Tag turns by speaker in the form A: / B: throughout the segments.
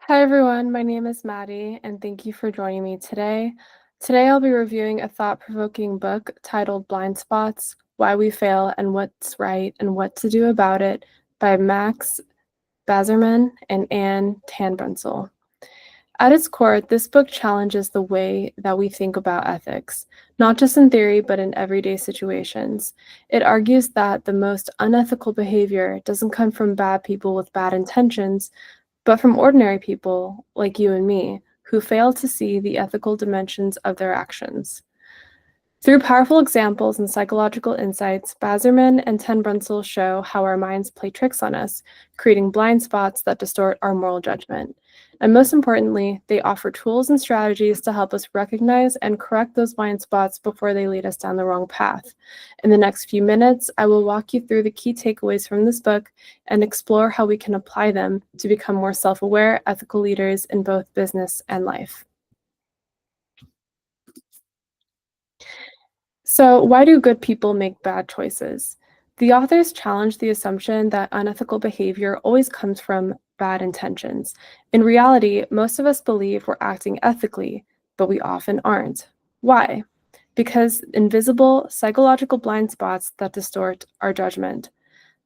A: Hi everyone, my name is Maddie, and thank you for joining me today. Today I'll be reviewing a thought-provoking book titled Blind Spots: Why We Fail and What's Right and What to Do About It by Max Bazerman and Anne Tanbrunsel. At its core, this book challenges the way that we think about ethics, not just in theory, but in everyday situations. It argues that the most unethical behavior doesn't come from bad people with bad intentions, but from ordinary people like you and me who fail to see the ethical dimensions of their actions. Through powerful examples and psychological insights, Bazerman and Ten Brunsel show how our minds play tricks on us, creating blind spots that distort our moral judgment. And most importantly, they offer tools and strategies to help us recognize and correct those blind spots before they lead us down the wrong path. In the next few minutes, I will walk you through the key takeaways from this book and explore how we can apply them to become more self-aware, ethical leaders in both business and life. So, why do good people make bad choices? The authors challenge the assumption that unethical behavior always comes from bad intentions. In reality, most of us believe we're acting ethically, but we often aren't. Why? Because invisible psychological blind spots that distort our judgment.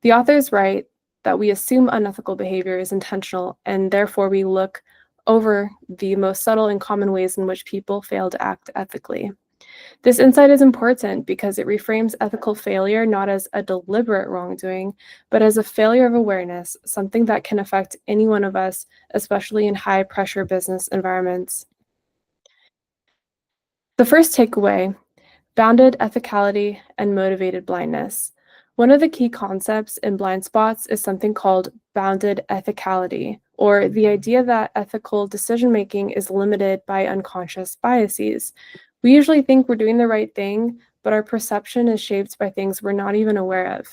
A: The authors write that we assume unethical behavior is intentional, and therefore we look over the most subtle and common ways in which people fail to act ethically. This insight is important because it reframes ethical failure not as a deliberate wrongdoing, but as a failure of awareness, something that can affect any one of us, especially in high-pressure business environments. The first takeaway: bounded ethicality and motivated blindness. One of the key concepts in blind spots is something called bounded ethicality, or the idea that ethical decision-making is limited by unconscious biases. We usually think we're doing the right thing, but our perception is shaped by things we're not even aware of.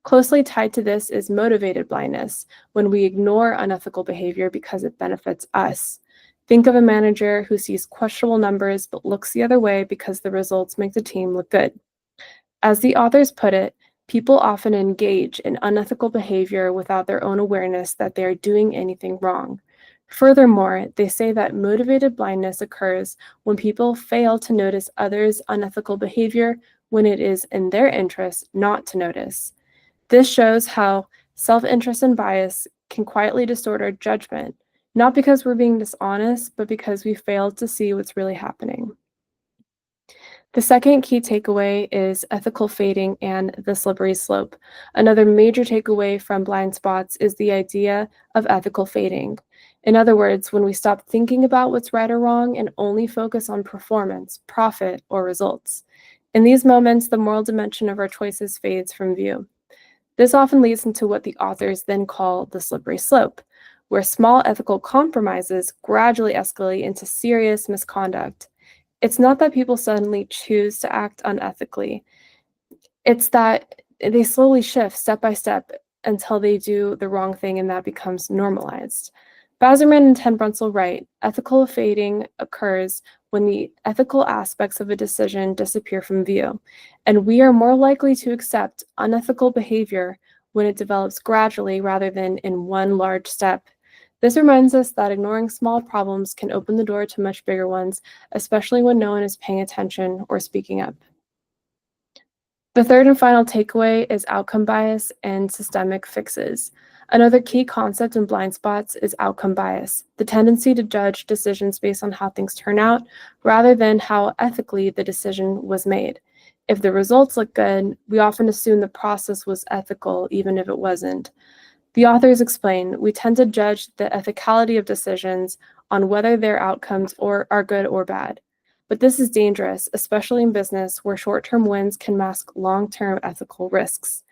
A: Closely tied to this is motivated blindness, when we ignore unethical behavior because it benefits us. Think of a manager who sees questionable numbers but looks the other way because the results make the team look good. As the authors put it, people often engage in unethical behavior without their own awareness that they are doing anything wrong. Furthermore, they say that motivated blindness occurs when people fail to notice others' unethical behavior when it is in their interest not to notice. This shows how self-interest and bias can quietly distort our judgment, not because we're being dishonest, but because we failed to see what's really happening. The second key takeaway is ethical fading and the slippery slope. Another major takeaway from blind spots is the idea of ethical fading. In other words, when we stop thinking about what's right or wrong and only focus on performance, profit, or results. In these moments, the moral dimension of our choices fades from view. This often leads into what the authors then call the slippery slope, where small ethical compromises gradually escalate into serious misconduct. It's not that people suddenly choose to act unethically. It's that they slowly shift step by step until they do the wrong thing and that becomes normalized. Bazerman and Ten Brunsel write, ethical fading occurs when the ethical aspects of a decision disappear from view, and we are more likely to accept unethical behavior when it develops gradually rather than in one large step. This reminds us that ignoring small problems can open the door to much bigger ones, especially when no one is paying attention or speaking up. The third and final takeaway is outcome bias and systemic fixes. Another key concept in blind spots is outcome bias, the tendency to judge decisions based on how things turn out rather than how ethically the decision was made. If the results look good, we often assume the process was ethical even if it wasn't. The authors explain, we tend to judge the ethicality of decisions on whether their outcomes are good or bad. But this is dangerous, especially in business where short-term wins can mask long-term ethical risks.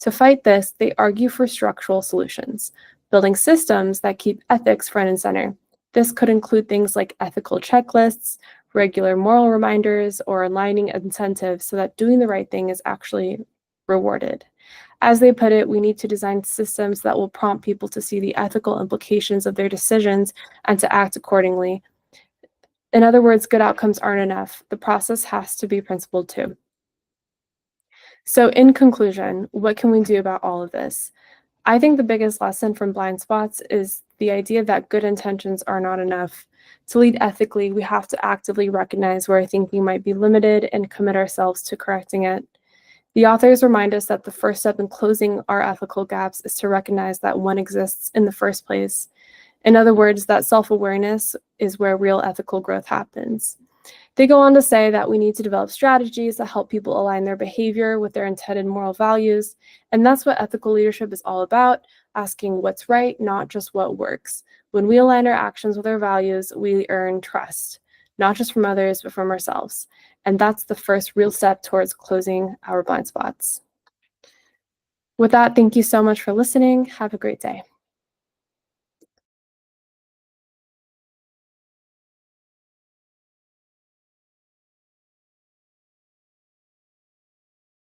A: To fight this, they argue for structural solutions, building systems that keep ethics front and center. This could include things like ethical checklists, regular moral reminders, or aligning incentives so that doing the right thing is actually rewarded. As they put it, we need to design systems that will prompt people to see the ethical implications of their decisions and to act accordingly. In other words, good outcomes aren't enough. The process has to be principled too. So in conclusion, what can we do about all of this? I think the biggest lesson from blind spots is the idea that good intentions are not enough. To lead ethically, we have to actively recognize where our thinking might be limited and commit ourselves to correcting it. The authors remind us that the first step in closing our ethical gaps is to recognize that one exists in the first place. In other words, that self-awareness is where real ethical growth happens. They go on to say that we need to develop strategies that help people align their behavior with their intended moral values. And that's what ethical leadership is all about, asking what's right, not just what works. When we align our actions with our values, we earn trust, not just from others, but from ourselves. And that's the first real step towards closing our blind spots. With that, thank you so much for listening. Have a great day.